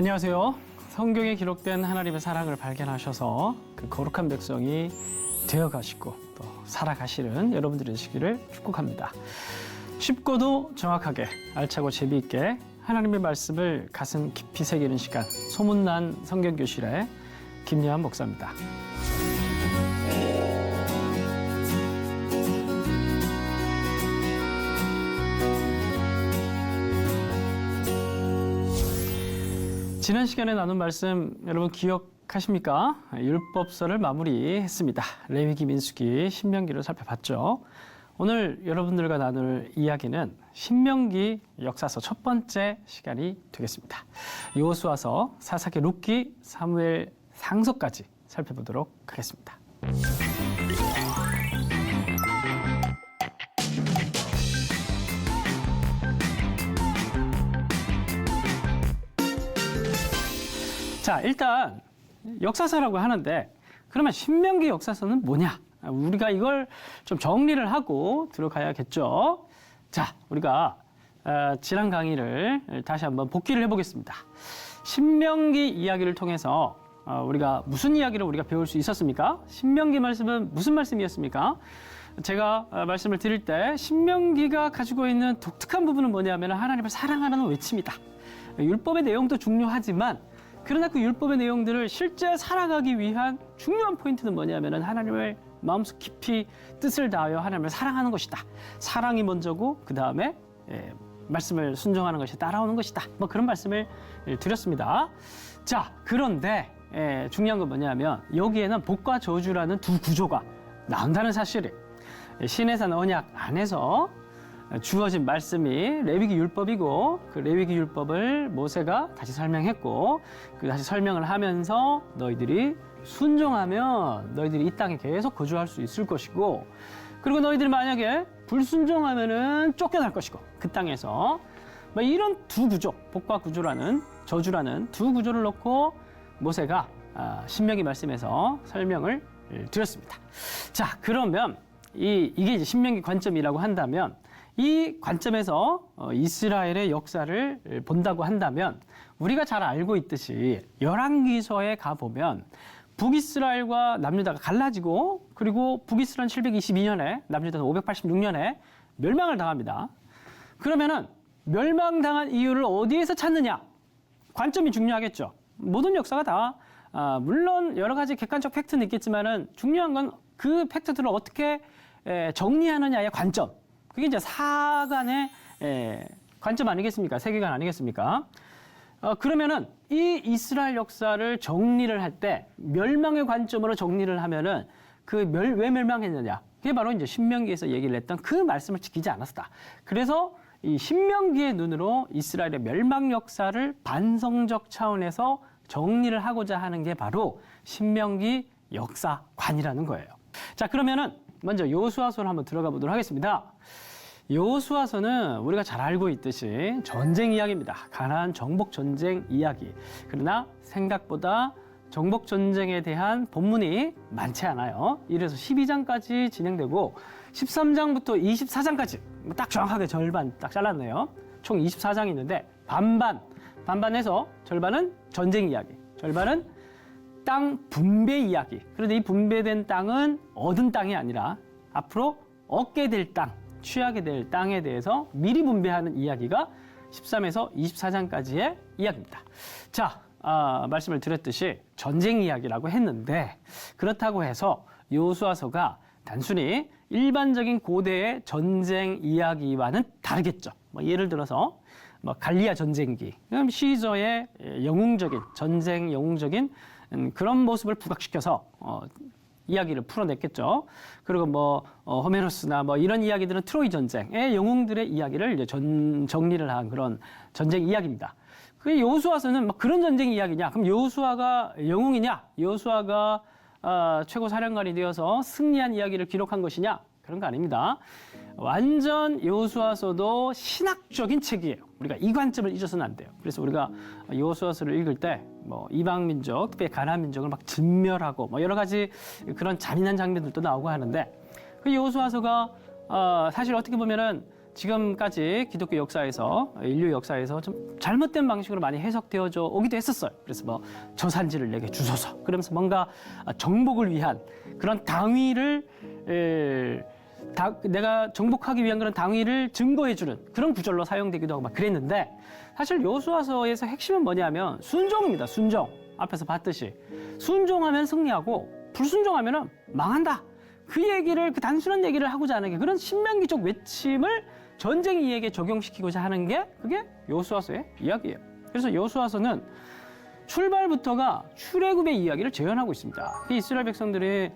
안녕하세요. 성경에 기록된 하나님의 사랑을 발견하셔서 그 거룩한 백성이 되어가시고 또 살아가시는 여러분들이 되시기를 축복합니다. 쉽고도 정확하게 알차고 재미있게 하나님의 말씀을 가슴 깊이 새기는 시간, 소문난 성경교실의 김예한 목사입니다. 지난 시간에 나눈 말씀 여러분 기억하십니까? 율법서를 마무리했습니다. 레위기, 민수기, 신명기를 살펴봤죠. 오늘 여러분들과 나눌 이야기는 신명기 역사서 첫 번째 시간이 되겠습니다. 여호수아서, 사사기, 룻기, 사무엘, 상서까지 살펴보도록 하겠습니다. 자, 일단 역사서라고 하는데 그러면 신명기 역사서는 뭐냐? 우리가 이걸 좀 정리를 하고 들어가야겠죠. 자, 우리가 지난 강의를 다시 한번 복기를 해보겠습니다. 신명기 이야기를 통해서 우리가 무슨 이야기를 우리가 배울 수 있었습니까? 신명기 말씀은 무슨 말씀이었습니까? 제가 말씀을 드릴 때 신명기가 가지고 있는 독특한 부분은 뭐냐면 하나님을 사랑하라는 외침이다. 율법의 내용도 중요하지만 그러나 그 율법의 내용들을 실제 살아가기 위한 중요한 포인트는 뭐냐면 하나님을 마음속 깊이 뜻을 다하여 하나님을 사랑하는 것이다. 사랑이 먼저고 그 다음에 말씀을 순종하는 것이 따라오는 것이다. 뭐 그런 말씀을 드렸습니다. 자, 그런데 중요한 건 뭐냐면 여기에는 복과 저주라는 두 구조가 나온다는 사실을 신의 산 언약 안에서 주어진 말씀이 레위기 율법이고 그 레위기 율법을 모세가 다시 설명했고 그 다시 설명을 하면서 너희들이 순종하면 너희들이 이 땅에 계속 거주할 수 있을 것이고 그리고 너희들이 만약에 불순종하면은 쫓겨날 것이고 그 땅에서 이런 두 구조, 복과 구조라는 저주라는 두 구조를 놓고 모세가 신명기 말씀에서 설명을 드렸습니다. 자, 그러면 이게 이제 신명기 관점이라고 한다면 이 관점에서 이스라엘의 역사를 본다고 한다면 우리가 잘 알고 있듯이 열왕기서에 가보면 북이스라엘과 남유다가 갈라지고 그리고 북이스라엘은 722년에 남유다는 586년에 멸망을 당합니다. 그러면은 멸망당한 이유를 어디에서 찾느냐? 관점이 중요하겠죠. 모든 역사가 다 물론 여러 가지 객관적 팩트는 있겠지만은 중요한 건 그 팩트들을 어떻게 정리하느냐의 관점. 그게 이제 사간의 관점 아니겠습니까? 세계관 아니겠습니까? 그러면은 이 이스라엘 역사를 정리를 할 때 멸망의 관점으로 정리를 하면은 왜 멸망했느냐? 그게 바로 이제 신명기에서 얘기를 했던 그 말씀을 지키지 않았다. 그래서 이 신명기의 눈으로 이스라엘의 멸망 역사를 반성적 차원에서 정리를 하고자 하는 게 바로 신명기 역사관이라는 거예요. 자, 그러면은 먼저 여호수아서로 한번 들어가 보도록 하겠습니다. 여호수아서는 우리가 잘 알고 있듯이 전쟁 이야기입니다. 가나안 정복 전쟁 이야기. 그러나 생각보다 정복 전쟁에 대한 본문이 많지 않아요. 이래서 12장까지 진행되고 13장부터 24장까지 딱 정확하게 절반 딱 잘랐네요. 총 24장이 있는데 반반해서 절반은 전쟁 이야기, 절반은 땅 분배 이야기. 그런데 이 분배된 땅은 얻은 땅이 아니라 앞으로 얻게 될 땅, 취하게 될 땅에 대해서 미리 분배하는 이야기가 13에서 24장까지의 이야기입니다. 자, 말씀을 드렸듯이 전쟁 이야기라고 했는데 그렇다고 해서 여호수아서가 단순히 일반적인 고대의 전쟁 이야기와는 다르겠죠. 예를 들어서 갈리아 전쟁기, 시저의 영웅적인 전쟁 영웅적인 그런 모습을 부각시켜서 이야기를 풀어냈겠죠. 그리고 호메로스나 이런 이야기들은 트로이 전쟁의 영웅들의 이야기를 이제 정리를 한 그런 전쟁 이야기입니다. 그 여호수아서는 그런 전쟁 이야기냐? 그럼 여호수아가 영웅이냐? 여호수아가 최고 사령관이 되어서 승리한 이야기를 기록한 것이냐? 그런 거 아닙니다. 완전 여호수아서도 신학적인 책이에요. 우리가 이 관점을 잊어서는 안 돼요. 그래서 우리가 여호수아서를 읽을 때 이방 민족, 특히 가나안 민족을 막 진멸하고 여러 가지 그런 잔인한 장면들도 나오고 하는데 그 여호수아서가 사실 어떻게 보면은 지금까지 기독교 역사에서 인류 역사에서 좀 잘못된 방식으로 많이 해석되어져 오기도 했었어요. 그래서 뭐 저산지를 내게 주소서 그러면서 뭔가 정복을 위한 그런 당위를 내가 정복하기 위한 그런 당위를 증거해주는 그런 구절로 사용되기도 하고 막 그랬는데 사실 여호수아서에서 핵심은 뭐냐면 순종입니다. 순종. 앞에서 봤듯이 순종하면 승리하고 불순종하면 망한다. 그 얘기를 그 단순한 얘기를 하고자 하는 게 그런 신명기적 외침을 전쟁 이야기에 적용시키고자 하는 게 그게 여호수아서의 이야기예요. 그래서 여호수아서는 출발부터가 출애굽의 이야기를 재현하고 있습니다. 이스라엘 백성들이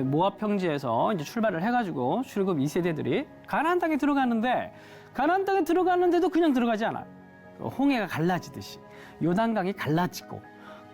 모압 평지에서 이제 출발을 해가지고 출애굽 2세대들이 가나안 땅에 들어가는데 가나안 땅에 들어가는데도 그냥 들어가지 않아요. 홍해가 갈라지듯이 요단강이 갈라지고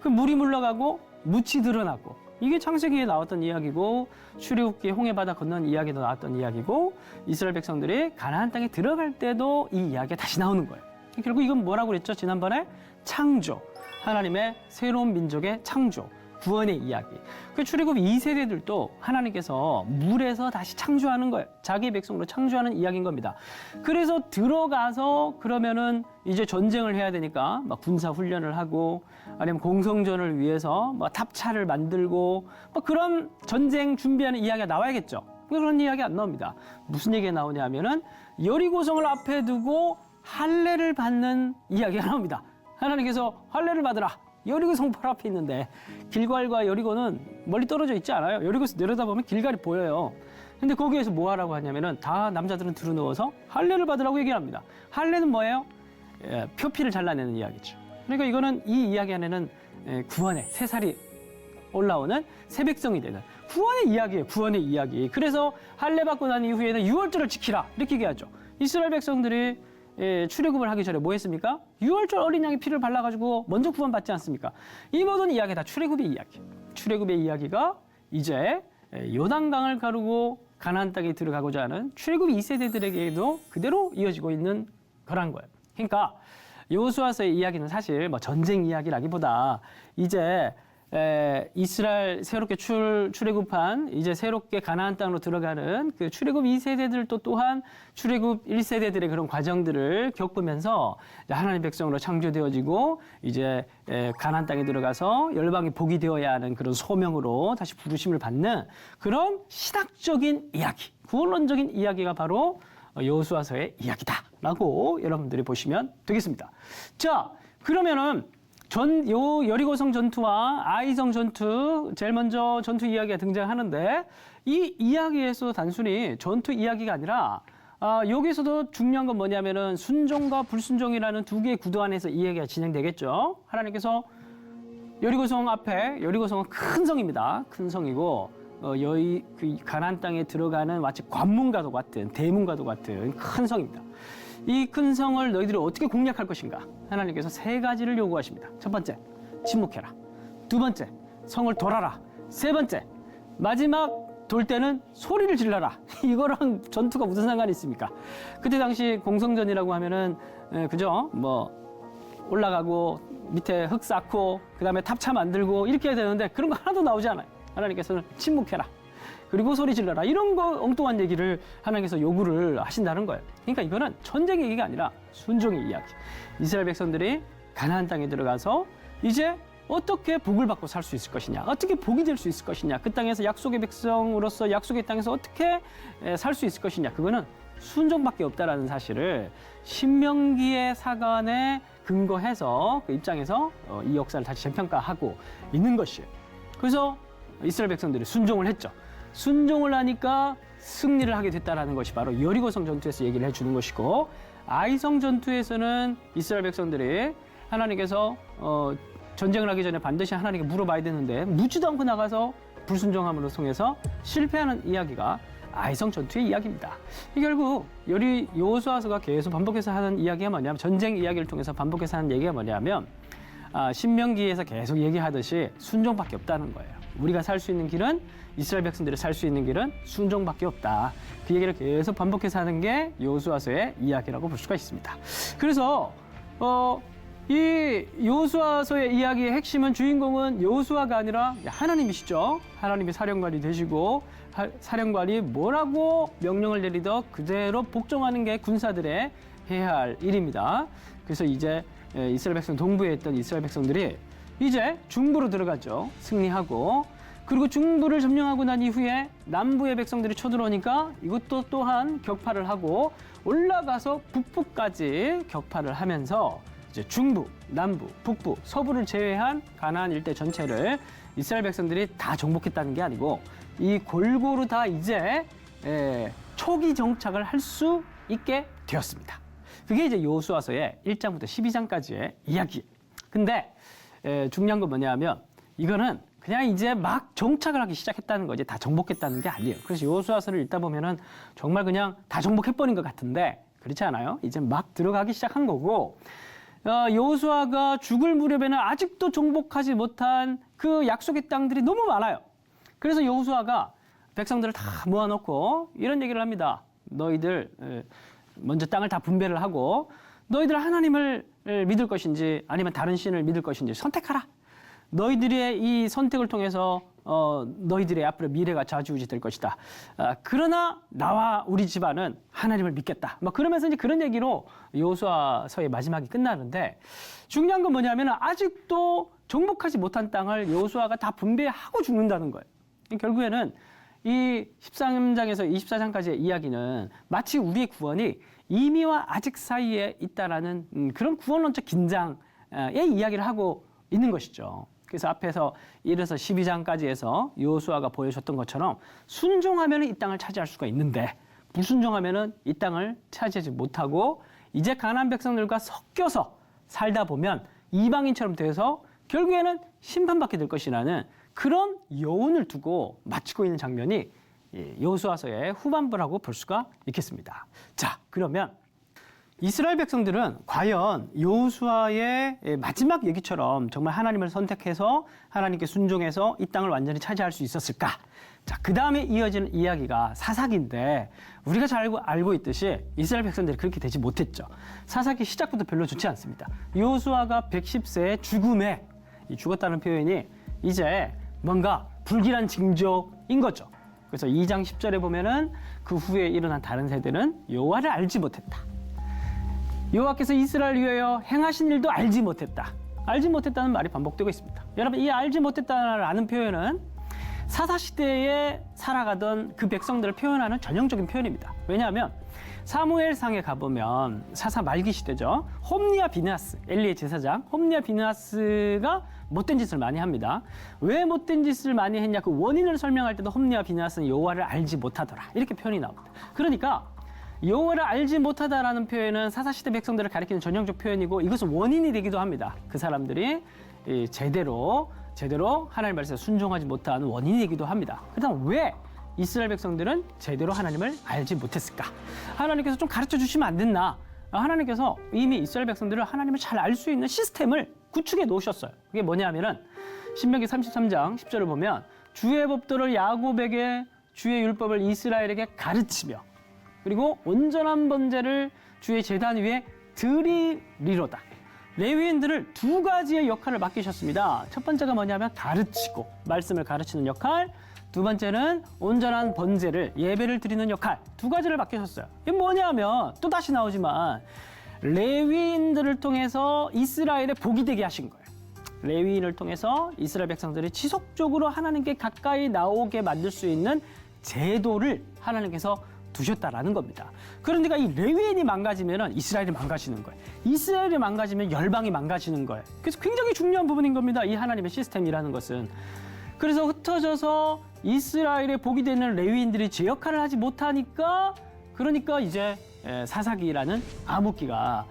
그 물이 물러가고 묻이 드러나고 이게 창세기에 나왔던 이야기고 출애굽기에 홍해 바다 건넌 이야기도 나왔던 이야기고 이스라엘 백성들이 가나안 땅에 들어갈 때도 이 이야기가 다시 나오는 거예요. 결국 이건 뭐라고 그랬죠? 지난번에 창조, 하나님의 새로운 민족의 창조, 구원의 이야기. 그 출애굽 2세대들도 하나님께서 물에서 다시 창조하는 거예요. 자기 백성으로 창조하는 이야기인 겁니다. 그래서 들어가서 그러면은 이제 전쟁을 해야 되니까 막 군사 훈련을 하고 아니면 공성전을 위해서 뭐 탑차를 만들고 뭐 그런 전쟁 준비하는 이야기가 나와야겠죠. 그런 이야기 안 나옵니다. 무슨 얘기가 나오냐면은 여리고성을 앞에 두고 할례를 받는 이야기가 나옵니다. 하나님께서 할례를 받으라. 여리고성 바로 앞에 있는데 길갈과 여리고는 멀리 떨어져 있지 않아요. 여리고에서 내려다보면 길갈이 보여요. 근데 거기에서 뭐 하라고 하냐면은 다 남자들은 두루누워서 할례를 받으라고 얘기합니다. 할례는 뭐예요? 표피를 잘라내는 이야기죠. 그러니까 이거는 이 이야기 안에는 구원의 세 살이 올라오는 새 백성이 되는 구원의 이야기예요. 구원의 이야기. 그래서 할례 받고 난 이후에는 유월절을 지키라 이렇게 얘기하죠. 이스라엘 백성들이 출애굽을 하기 전에 뭐 했습니까? 유월절 어린 양의 피를 발라가지고 먼저 구원받지 않습니까? 이 모든 이야기 다 출애굽의 이야기. 출애굽의 이야기가 이제 요단강을 가르고 가나안 땅에 들어가고자 하는 출애굽 2세대들에게도 그대로 이어지고 있는 거란 거예요. 그러니까 여호수아서의 이야기는 사실 뭐 전쟁 이야기라기보다 이제 이스라엘 새롭게 출애굽한 이제 새롭게 가나안 땅으로 들어가는 그 출애굽 2세대들도 또한 출애굽 1세대들의 그런 과정들을 겪으면서 하나님 백성으로 창조되어지고 이제 가나안 땅에 들어가서 열방이 복이 되어야 하는 그런 소명으로 다시 부르심을 받는 그런 신학적인 이야기, 구원론적인 이야기가 바로 여호수아서의 이야기다라고 여러분들이 보시면 되겠습니다. 자, 그러면은 여리고성 전투와 아이성 전투, 제일 먼저 전투 이야기가 등장하는데 이 이야기에서 단순히 전투 이야기가 아니라 여기서도 중요한 건 뭐냐면은 순종과 불순종이라는 두 개의 구도 안에서 이 이야기가 진행되겠죠. 하나님께서 여리고성 앞에, 여리고성은 큰 성입니다. 큰 성이고 그 가나안 땅에 들어가는 마치 관문과도 같은 대문과도 같은 큰 성입니다. 이 큰 성을 너희들이 어떻게 공략할 것인가? 하나님께서 세 가지를 요구하십니다. 첫 번째, 침묵해라. 두 번째, 성을 돌아라. 세 번째, 마지막 돌 때는 소리를 질러라. 이거랑 전투가 무슨 상관이 있습니까? 그때 당시 공성전이라고 하면은 그죠? 뭐 올라가고 밑에 흙 쌓고 그다음에 탑차 만들고 이렇게 해야 되는데 그런 거 하나도 나오지 않아요. 하나님께서는 침묵해라. 그리고 소리 질러라. 이런 거 엉뚱한 얘기를 하나님께서 요구를 하신다는 거예요. 그러니까 이거는 전쟁 얘기가 아니라 순종의 이야기. 이스라엘 백성들이 가나안 땅에 들어가서 이제 어떻게 복을 받고 살 수 있을 것이냐, 어떻게 복이 될 수 있을 것이냐, 그 땅에서 약속의 백성으로서 약속의 땅에서 어떻게 살 수 있을 것이냐, 그거는 순종밖에 없다라는 사실을 신명기의 사관에 근거해서 그 입장에서 이 역사를 다시 재평가하고 있는 것이에요. 그래서 이스라엘 백성들이 순종을 했죠. 순종을 하니까 승리를 하게 됐다라는 것이 바로 여리고성 전투에서 얘기를 해주는 것이고, 아이성 전투에서는 이스라엘 백성들이 하나님께서 전쟁을 하기 전에 반드시 하나님께 물어봐야 되는데 묻지도 않고 나가서 불순종함으로 통해서 실패하는 이야기가 아이성 전투의 이야기입니다. 이 결국 여호수아서가 계속 반복해서 하는 이야기가 뭐냐면, 전쟁 이야기를 통해서 반복해서 하는 얘기가 뭐냐면, 신명기에서 계속 얘기하듯이 순종밖에 없다는 거예요. 우리가 살 수 있는 길은, 이스라엘 백성들이 살 수 있는 길은 순종밖에 없다. 그 얘기를 계속 반복해서 하는 게 여호수아서의 이야기라고 볼 수가 있습니다. 그래서 이 여호수아서의 이야기의 핵심은 주인공은 여호수아가 아니라 하나님이시죠. 하나님이 사령관이 되시고 사령관이 뭐라고 명령을 내리더 그대로 복종하는 게 군사들의 해야 할 일입니다. 그래서 이제 이스라엘 백성 동부에 있던 이스라엘 백성들이 이제 중부로 들어갔죠. 승리하고 그리고 중부를 점령하고 난 이후에 남부의 백성들이 쳐들어오니까 이것도 또한 격파를 하고 올라가서 북부까지 격파를 하면서 이제 중부, 남부, 북부, 서부를 제외한 가나안 일대 전체를 이스라엘 백성들이 다 정복했다는 게 아니고 이 골고루 다 이제 초기 정착을 할 수 있게 되었습니다. 그게 이제 여호수아서의 1장부터 12장까지의 이야기. 근데 중요한 건 뭐냐면 이거는 그냥 이제 막 정착을 하기 시작했다는 거지 다 정복했다는 게 아니에요. 그래서 여호수아서를 읽다 보면은 정말 그냥 다 정복해버린 것 같은데 그렇지 않아요? 이제 막 들어가기 시작한 거고 여호수아가 죽을 무렵에는 아직도 정복하지 못한 그 약속의 땅들이 너무 많아요. 그래서 여호수아가 백성들을 다 모아놓고 이런 얘기를 합니다. 너희들 먼저 땅을 다 분배를 하고 너희들 하나님을 믿을 것인지 아니면 다른 신을 믿을 것인지 선택하라. 너희들의 이 선택을 통해서 너희들의 앞으로 미래가 좌지우지 될 것이다. 그러나 나와 우리 집안은 하나님을 믿겠다. 막 그러면서 이제 그런 얘기로 여호수아서의 마지막이 끝나는데 중요한 건 뭐냐면 아직도 정복하지 못한 땅을 여호수아가 다 분배하고 죽는다는 거예요. 결국에는 이 13장에서 24장까지의 이야기는 마치 우리의 구원이 이미와 아직 사이에 있다라는 그런 구원론적 긴장의 이야기를 하고 있는 것이죠. 그래서 앞에서 1에서 12장까지 해서 여호수아가 보여줬던 것처럼 순종하면 이 땅을 차지할 수가 있는데 불순종하면 이 땅을 차지하지 못하고 이제 가나안 백성들과 섞여서 살다 보면 이방인처럼 돼서 결국에는 심판받게 될 것이라는 그런 여운을 두고 마치고 있는 장면이 여호수아서의 후반부라고 볼 수가 있겠습니다. 자, 그러면 이스라엘 백성들은 과연 여호수아의 마지막 얘기처럼 정말 하나님을 선택해서 하나님께 순종해서 이 땅을 완전히 차지할 수 있었을까? 자, 그 다음에 이어지는 이야기가 사사기인데 우리가 잘 알고 있듯이 이스라엘 백성들이 그렇게 되지 못했죠. 사사기 시작부터 별로 좋지 않습니다. 여호수아가 110세의 죽음에 죽었다는 표현이 이제 뭔가 불길한 징조인 거죠. 그래서 2장 10절에 보면은 그 후에 일어난 다른 세대는 여호와를 알지 못했다. 여호와께서 이스라엘 위하여 행하신 일도 알지 못했다. 알지 못했다는 말이 반복되고 있습니다. 여러분, 이 알지 못했다라는 표현은 사사시대에 살아가던 그 백성들을 표현하는 전형적인 표현입니다. 왜냐하면 사무엘상에 가보면 사사 말기 시대죠. 홈리와 비느하스, 엘리의 제사장 홈리와 비느하스가 못된 짓을 많이 합니다. 왜 못된 짓을 많이 했냐 그 원인을 설명할 때도 홈리와 비느하스는 여호와를 알지 못하더라 이렇게 표현이 나옵니다. 그러니까 여호와를 알지 못하다라는 표현은 사사시대 백성들을 가리키는 전형적 표현이고 이것은 원인이 되기도 합니다. 그 사람들이 제대로 하나님 말씀에 순종하지 못한 원인이기도 합니다. 그렇다면 왜 이스라엘 백성들은 제대로 하나님을 알지 못했을까? 하나님께서 좀 가르쳐 주시면 안 됐나? 하나님께서 이미 이스라엘 백성들을 하나님을 잘 알 수 있는 시스템을 구축해 놓으셨어요. 그게 뭐냐면은 신명기 33장 10절을 보면 주의 법도를 야곱에게 주의 율법을 이스라엘에게 가르치며 그리고 온전한 번제를 주의 제단 위에 드리리로다. 레위인들을 두 가지의 역할을 맡기셨습니다. 첫 번째가 뭐냐면 가르치고 말씀을 가르치는 역할, 두 번째는 온전한 번제를 예배를 드리는 역할, 두 가지를 맡기셨어요. 이게 뭐냐면 또 다시 나오지만 레위인들을 통해서 이스라엘의 복이 되게 하신 거예요. 레위인을 통해서 이스라엘 백성들이 지속적으로 하나님께 가까이 나오게 만들 수 있는 제도를 하나님께서 두셨다라는 겁니다. 그러니까 이 레위인이 망가지면 이스라엘이 망가지는 거예요. 이스라엘이 망가지면 열방이 망가지는 거예요. 그래서 굉장히 중요한 부분인 겁니다. 이 하나님의 시스템이라는 것은. 그래서 흩어져서 이스라엘의 복이 되는 레위인들이 제 역할을 하지 못하니까 그러니까 이제 사사기라는 암흑기가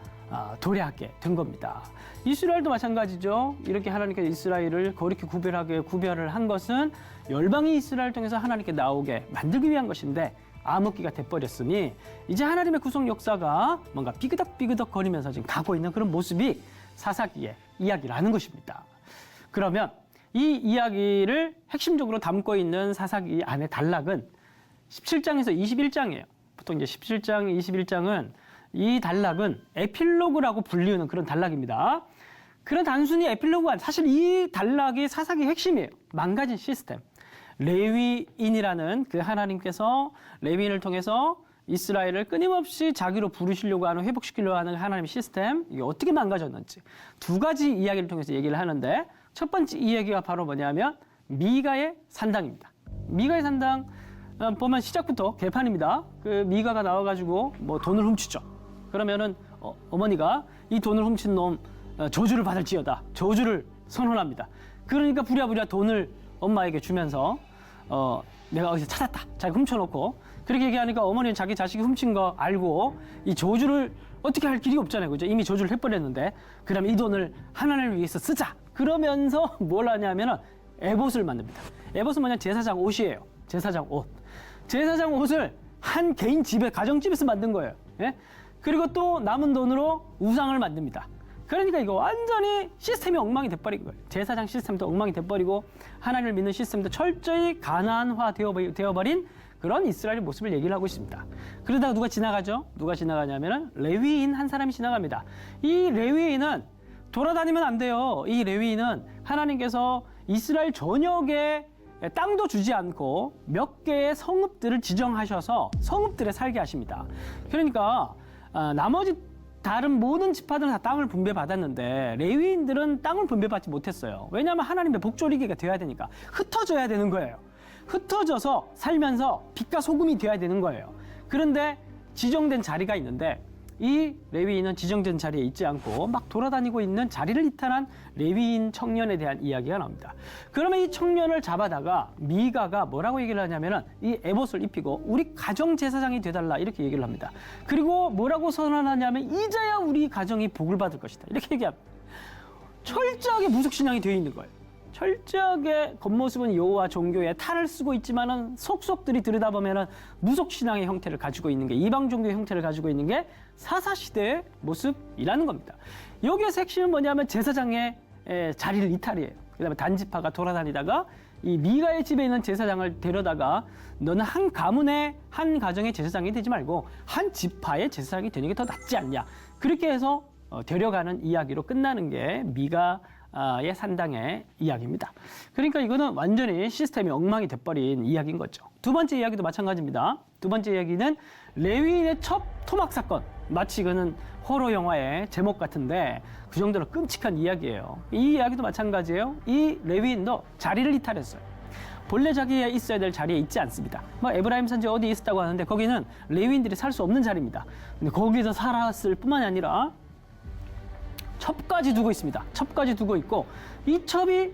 도래하게 된 겁니다. 이스라엘도 마찬가지죠. 이렇게 하나님께서 이스라엘을 거룩히 구별을 한 것은 열방이 이스라엘을 통해서 하나님께 나오게 만들기 위한 것인데 암흑기가 돼버렸으니 이제 하나님의 구속 역사가 뭔가 삐그덕삐그덕 거리면서 지금 가고 있는 그런 모습이 사사기의 이야기라는 것입니다. 그러면 이 이야기를 핵심적으로 담고 있는 사사기 안의 단락은 17장에서 21장이에요. 보통 이제 17장, 21장은 이 단락은 에필로그라고 불리우는 그런 단락입니다. 그런 단순히 에필로그가 사실 이 단락이 사사기의 핵심이에요. 망가진 시스템. 레위인이라는 그 하나님께서 레위인을 통해서 이스라엘을 끊임없이 자기로 부르시려고 하는, 회복시키려고 하는 하나님의 시스템, 이게 어떻게 망가졌는지 두 가지 이야기를 통해서 얘기를 하는데, 첫 번째 이야기가 바로 뭐냐면 미가의 산당입니다. 미가의 산당 보면 시작부터 개판입니다. 그 미가가 나와가지고 뭐 돈을 훔치죠. 그러면은 어머니가 이 돈을 훔친 놈 저주를 받을지어다, 저주를 선언합니다. 그러니까 부랴부랴 돈을 엄마에게 주면서 내가 어디서 찾았다, 자기가 훔쳐놓고, 그렇게 얘기하니까 어머니는 자기 자식이 훔친 거 알고 이 저주를 어떻게 할 길이 없잖아요, 그죠? 이미 저주를 해버렸는데, 그럼 이 돈을 하나님을 위해서 쓰자, 그러면서 뭘 하냐면은 에봇을 만듭니다. 에봇은 뭐냐, 제사장 옷이에요. 제사장 옷. 제사장 옷을 한 개인 집에, 가정집에서 만든 거예요. 예? 그리고 또 남은 돈으로 우상을 만듭니다. 그러니까 이거 완전히 시스템이 엉망이 돼버린 거예요. 제사장 시스템도 엉망이 돼버리고 하나님을 믿는 시스템도 철저히 가난화 되어버린 그런 이스라엘의 모습을 얘기를 하고 있습니다. 그러다가 누가 지나가죠? 누가 지나가냐면은 레위인 한 사람이 지나갑니다. 이 레위인은 돌아다니면 안 돼요. 이 레위인은 하나님께서 이스라엘 전역에 땅도 주지 않고 몇 개의 성읍들을 지정하셔서 성읍들에 살게 하십니다. 그러니까 나머지 다른 모든 지파들은 다 땅을 분배받았는데 레위인들은 땅을 분배받지 못했어요. 왜냐하면 하나님의 복조리개가 되어야 되니까 흩어져야 되는 거예요. 흩어져서 살면서 빛과 소금이 되어야 되는 거예요. 그런데 지정된 자리가 있는데 이 레위인은 지정된 자리에 있지 않고 막 돌아다니고 있는 자리를 이탈한 레위인 청년에 대한 이야기가 나옵니다. 그러면 이 청년을 잡아다가 미가가 뭐라고 얘기를 하냐면은 이 에봇을 입히고 우리 가정 제사장이 되달라, 이렇게 얘기를 합니다. 그리고 뭐라고 선언하냐면 이제야 우리 가정이 복을 받을 것이다, 이렇게 얘기합니다. 철저하게 무속신앙이 되어 있는 거예요. 철저하게 겉모습은 여호와 종교에 탈을 쓰고 있지만은 속속들이 들여다보면은 무속신앙의 형태를 가지고 있는 게, 이방 종교의 형태를 가지고 있는 게 사사시대의 모습이라는 겁니다. 여기에서 핵심은 뭐냐면 제사장의 자리를 이탈이에요. 그 다음에 단지파가 돌아다니다가 이 미가의 집에 있는 제사장을 데려다가 너는 한 가문의 한 가정의 제사장이 되지 말고 한 지파의 제사장이 되는 게 더 낫지 않냐, 그렇게 해서 데려가는 이야기로 끝나는 게 미가의 산당의 이야기입니다. 그러니까 이거는 완전히 시스템이 엉망이 돼버린 이야기인 거죠. 두 번째 이야기도 마찬가지입니다. 두 번째 이야기는 레위인의 첫 토막 사건. 마치 이거는 호러 영화의 제목 같은데 그 정도로 끔찍한 이야기예요. 이 이야기도 마찬가지예요. 이 레위인도 자리를 이탈했어요. 본래 자기가 있어야 될 자리에 있지 않습니다. 에브라임 산지 어디에 있었다고 하는데 거기는 레위인들이 살 수 없는 자리입니다. 근데 거기서 살았을 뿐만이 아니라 첩까지 두고 있습니다. 첩까지 두고 있고 이 첩이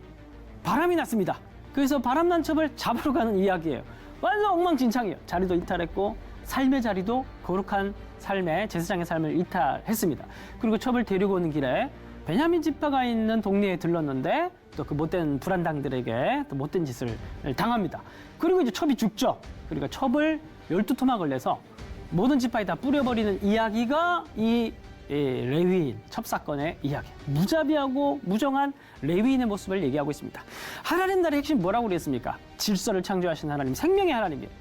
바람이 났습니다. 그래서 바람난 첩을 잡으러 가는 이야기예요. 완전 엉망진창이에요. 자리도 이탈했고 삶의 자리도 거룩한 삶의, 제사장의 삶을 이탈했습니다. 그리고 첩을 데리고 오는 길에 베냐민 지파가 있는 동네에 들렀는데 또 그 못된 불안당들에게 또 못된 짓을 당합니다. 그리고 이제 첩이 죽죠. 그러니까 첩을 12토막을 내서 모든 지파에 다 뿌려버리는 이야기가 이 레위인 첩사건의 이야기. 무자비하고 무정한 레위인의 모습을 얘기하고 있습니다. 하나님 나라의 핵심 뭐라고 그랬습니까? 질서를 창조하신 하나님, 생명의 하나님이에요.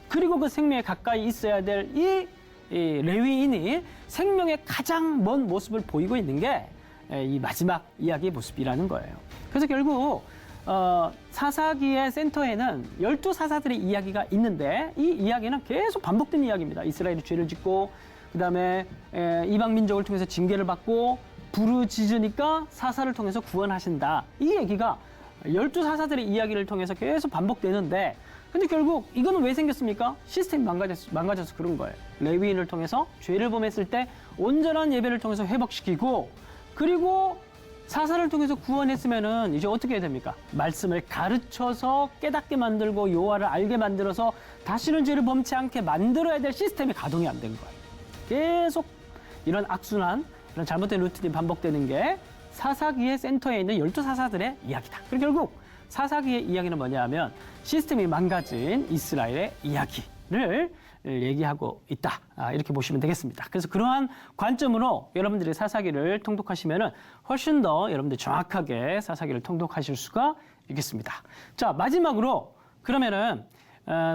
그리고 그 생명에 가까이 있어야 될 이 레위인이 생명의 가장 먼 모습을 보이고 있는 게 이 마지막 이야기의 모습이라는 거예요. 그래서 결국 사사기의 센터에는 12사사들의 이야기가 있는데 이 이야기는 계속 반복된 이야기입니다. 이스라엘이 죄를 짓고 그 다음에 이방 민족을 통해서 징계를 받고 부르짖으니까 사사를 통해서 구원하신다. 이 얘기가 12사사들의 이야기를 통해서 계속 반복되는데, 근데 결국 이거는 왜 생겼습니까? 시스템이 망가져서 그런 거예요. 레위인을 통해서 죄를 범했을 때 온전한 예배를 통해서 회복시키고, 그리고 사사를 통해서 구원했으면은 이제 어떻게 해야 됩니까? 말씀을 가르쳐서 깨닫게 만들고 여호와를 알게 만들어서 다시는 죄를 범치 않게 만들어야 될 시스템이 가동이 안 된 거예요. 계속 이런 악순환, 이런 잘못된 루틴이 반복되는 게 사사기의 센터에 있는 12사사들의 이야기다. 그리고 결국 사사기의 이야기는 뭐냐 하면 시스템이 망가진 이스라엘의 이야기를 얘기하고 있다. 이렇게 보시면 되겠습니다. 그래서 그러한 관점으로 여러분들이 사사기를 통독하시면 훨씬 더 여러분들이 정확하게 사사기를 통독하실 수가 있겠습니다. 자, 마지막으로 그러면은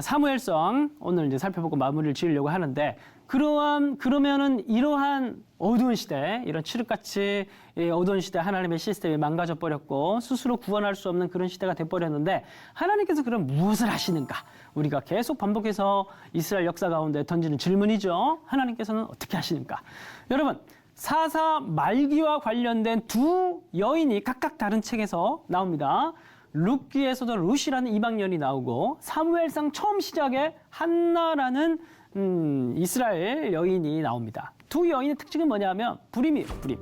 사무엘상 오늘 이제 살펴보고 마무리를 지으려고 하는데 그러면은 이러한 어두운 시대, 이런 칠흑같이 어두운 시대 하나님의 시스템이 망가져 버렸고 스스로 구원할 수 없는 그런 시대가 돼 버렸는데 하나님께서 그럼 무엇을 하시는가? 우리가 계속 반복해서 이스라엘 역사 가운데 던지는 질문이죠. 하나님께서는 어떻게 하시는가? 여러분, 사사 말기와 관련된 두 여인이 각각 다른 책에서 나옵니다. 룻기에서도 룻이라는 이방년이 나오고 사무엘상 처음 시작에 한나라는 이스라엘 여인이 나옵니다. 두 여인의 특징은 뭐냐면 불임이에요. 불임.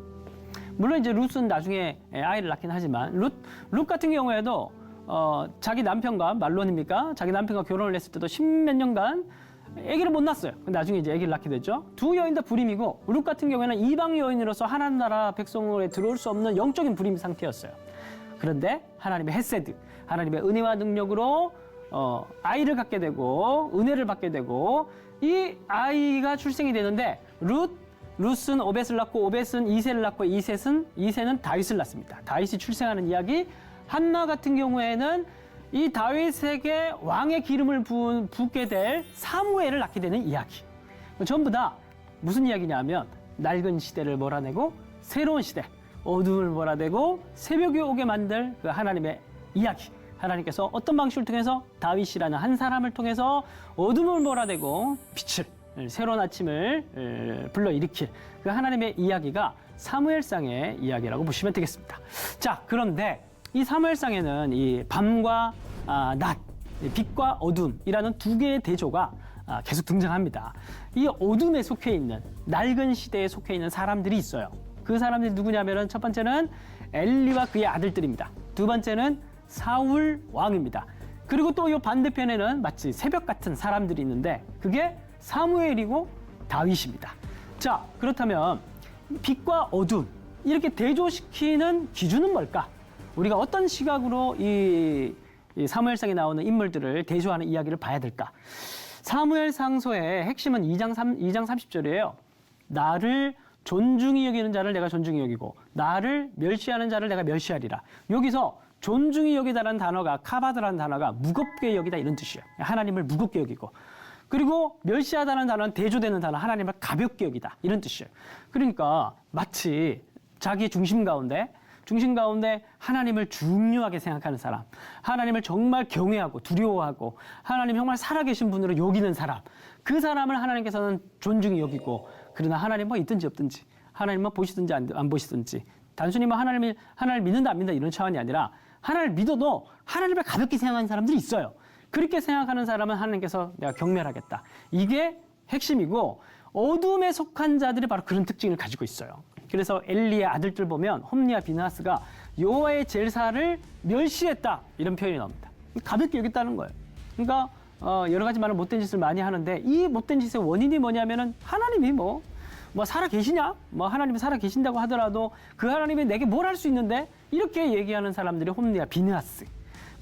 물론 이제 룻은 나중에 아이를 낳긴 하지만 룻 같은 경우에도 자기 남편과 말론입니까? 자기 남편과 결혼을 했을 때도 십몇 년간 아기를 못 낳았어요. 나중에 이제 아기를 낳게 됐죠. 두 여인 다 불임이고 룻 같은 경우에는 이방 여인으로서 하나님 나라 백성에 들어올 수 없는 영적인 불임 상태였어요. 그런데 하나님의 헤세드, 하나님의 은혜와 능력으로 아이를 갖게 되고 은혜를 받게 되고 이 아이가 출생이 되는데 룻은 오벳을 낳고 오벳은 이새를 낳고 이새는 다윗을 낳습니다. 다윗이 출생하는 이야기. 한나 같은 경우에는 이 다윗에게 왕의 기름을 붓게 될 사무엘을 낳게 되는 이야기. 전부 다 무슨 이야기냐면 낡은 시대를 몰아내고 새로운 시대, 어둠을 몰아내고 새벽이 오게 만들 그 하나님의 이야기. 하나님께서 어떤 방식을 통해서 다윗이라는 한 사람을 통해서 어둠을 몰아내고 빛을, 새로운 아침을 불러일으킬 그 하나님의 이야기가 사무엘상의 이야기라고 보시면 되겠습니다. 자, 그런데 이 사무엘상에는 이 밤과 낮, 빛과 어둠이라는 두 개의 대조가 계속 등장합니다. 이 어둠에 속해 있는, 낡은 시대에 속해 있는 사람들이 있어요. 그 사람들이 누구냐면은 첫 번째는 엘리와 그의 아들들입니다. 두 번째는 사울 왕입니다. 그리고 또 이 반대편에는 마치 새벽 같은 사람들이 있는데 그게 사무엘이고 다윗입니다. 자, 그렇다면 빛과 어둠 이렇게 대조시키는 기준은 뭘까? 우리가 어떤 시각으로 이 사무엘상에 나오는 인물들을 대조하는 이야기를 봐야 될까? 사무엘상서의 핵심은 2장 30절이에요. 나를 존중히 여기는 자를 내가 존중히 여기고 나를 멸시하는 자를 내가 멸시하리라. 여기서 존중히 여기다라는 단어가 카바드라는 단어가 무겁게 여기다 이런 뜻이에요. 하나님을 무겁게 여기고 그리고 멸시하다는 단어는 대조되는 단어 하나님을 가볍게 여기다 이런 뜻이에요. 그러니까 마치 자기의 중심 가운데 하나님을 중요하게 생각하는 사람, 하나님을 정말 경외하고 두려워하고 하나님 정말 살아계신 분으로 여기는 사람, 그 사람을 하나님께서는 존중히 여기고 그러나 하나님 뭐 있든지 없든지 하나님만 보시든지 안 보시든지 단순히 뭐 하나님을 믿는다 안 믿는다 이런 차원이 아니라 하나님을 믿어도 하나님을 가볍게 생각하는 사람들이 있어요. 그렇게 생각하는 사람은 하나님께서 내가 경멸하겠다. 이게 핵심이고 어둠에 속한 자들이 바로 그런 특징을 가지고 있어요. 그래서 엘리의 아들들 보면 홈리와 비나스가 여호와의 제사를 멸시했다 이런 표현이 나옵니다. 가볍게 여겼다는 거예요. 그러니까 여러 가지 말로 못된 짓을 많이 하는데 이 못된 짓의 원인이 뭐냐면은 하나님이 뭐 살아 계시냐? 하나님이 살아 계신다고 하더라도 그 하나님이 내게 뭘 할 수 있는데? 이렇게 얘기하는 사람들이 홈리와 비느하스.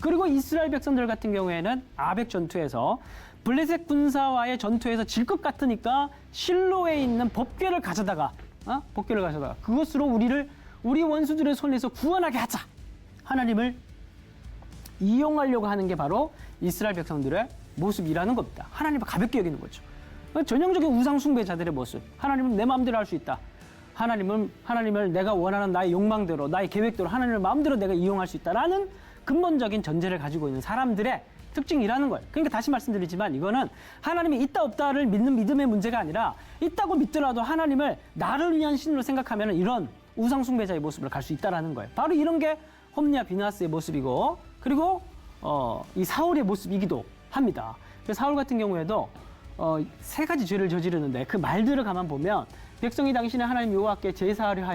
그리고 이스라엘 백성들 같은 경우에는 아벡 전투에서 블레셋 군사와의 전투에서 질 것 같으니까 실로에 있는 법궤를 가져다가 그것으로 우리 원수들의 손에서 구원하게 하자. 하나님을 이용하려고 하는 게 바로 이스라엘 백성들의 모습이라는 겁니다. 하나님을 가볍게 여기는 거죠. 전형적인 우상 숭배자들의 모습. 하나님은 내 마음대로 할 수 있다. 하나님을 내가 원하는 나의 욕망대로, 나의 계획대로 하나님을 마음대로 내가 이용할 수 있다라는 근본적인 전제를 가지고 있는 사람들의 특징이라는 거예요. 그러니까 다시 말씀드리지만 이거는 하나님이 있다 없다를 믿는 믿음의 문제가 아니라 있다고 믿더라도 하나님을 나를 위한 신으로 생각하면 이런 우상 숭배자의 모습을 갈 수 있다라는 거예요. 바로 이런 게 홈리와 비나스의 모습이고 그리고 이 사울의 모습이기도 합니다. 그래서 사울 같은 경우에도 세 가지 죄를 저지르는데 그 말들을 가만 보면 백성이 당신의 하나님 여호와께 제사하려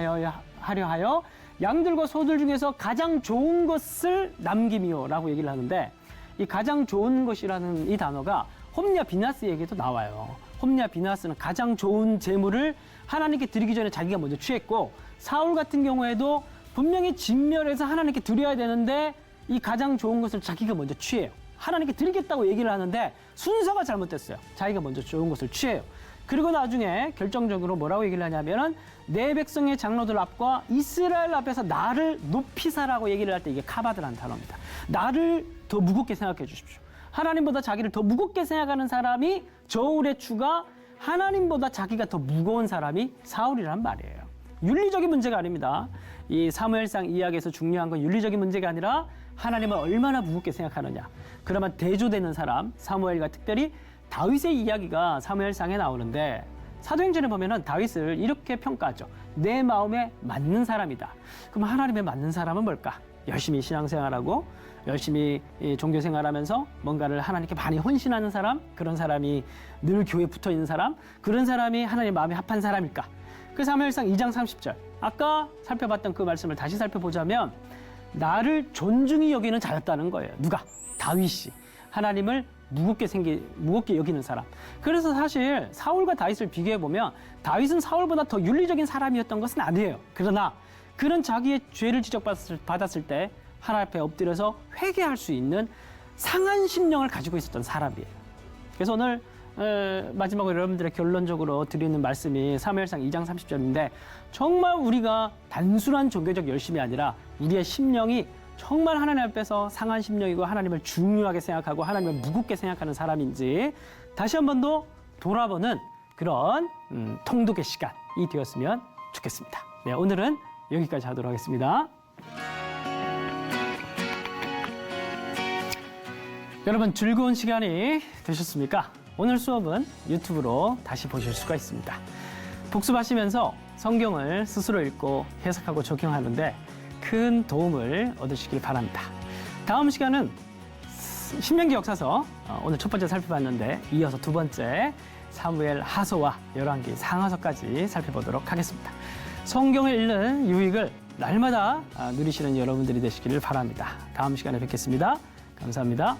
하여 양들과 소들 중에서 가장 좋은 것을 남김이요라고 얘기를 하는데 이 가장 좋은 것이라는 이 단어가 홈리와 비나스에게도 나와요. 홈리와 비나스는 가장 좋은 제물을 하나님께 드리기 전에 자기가 먼저 취했고 사울 같은 경우에도 분명히 진멸해서 하나님께 드려야 되는데 이 가장 좋은 것을 자기가 먼저 취해요. 하나님께 드리겠다고 얘기를 하는데 순서가 잘못됐어요. 자기가 먼저 좋은 것을 취해요. 그리고 나중에 결정적으로 뭐라고 얘기를 하냐면은 내 백성의 장로들 앞과 이스라엘 앞에서 나를 높이 사라고 얘기를 할 때 이게 카바드라는 단어입니다. 나를 더 무겁게 생각해 주십시오. 하나님보다 자기를 더 무겁게 생각하는 사람이 저울의 추가 하나님보다 자기가 더 무거운 사람이 사울이란 말이에요. 윤리적인 문제가 아닙니다. 이 사무엘상 이야기에서 중요한 건 윤리적인 문제가 아니라 하나님을 얼마나 무겁게 생각하느냐. 그러면 대조되는 사람, 사무엘과 특별히 다윗의 이야기가 사무엘상에 나오는데 사도행전에 보면은 다윗을 이렇게 평가하죠. 내 마음에 맞는 사람이다. 그럼 하나님에 맞는 사람은 뭘까? 열심히 신앙생활하고 열심히 종교생활하면서 뭔가를 하나님께 많이 헌신하는 사람, 그런 사람이 늘 교회에 붙어있는 사람, 그런 사람이 하나님 마음에 합한 사람일까? 그 사무엘상 2장 30절 아까 살펴봤던 그 말씀을 다시 살펴보자면 나를 존중히 여기는 자였다는 거예요. 누가? 다윗이. 하나님을 무겁게 여기는 사람. 그래서 사실 사울과 다윗을 비교해보면 다윗은 사울보다 더 윤리적인 사람이었던 것은 아니에요. 그러나 그런 자기의 죄를 지적받았을 때 하나님 앞에 엎드려서 회개할 수 있는 상한 심령을 가지고 있었던 사람이에요. 그래서 오늘 마지막으로 여러분들의 결론적으로 드리는 말씀이 사무엘상 2장 30절인데 정말 우리가 단순한 종교적 열심이 아니라 우리의 심령이 정말 하나님 앞에서 상한 심령이고 하나님을 중요하게 생각하고 하나님을 무겁게 생각하는 사람인지 다시 한 번 더 돌아보는 그런 통독의 시간이 되었으면 좋겠습니다. 네, 오늘은 여기까지 하도록 하겠습니다. 여러분 즐거운 시간이 되셨습니까? 오늘 수업은 유튜브로 다시 보실 수가 있습니다. 복습하시면서 성경을 스스로 읽고 해석하고 적용하는데 큰 도움을 얻으시길 바랍니다. 다음 시간은 신명기 역사서 오늘 첫 번째 살펴봤는데 이어서 두 번째 사무엘 하서와 열왕기 상하서까지 살펴보도록 하겠습니다. 성경을 읽는 유익을 날마다 누리시는 여러분들이 되시기를 바랍니다. 다음 시간에 뵙겠습니다. 감사합니다.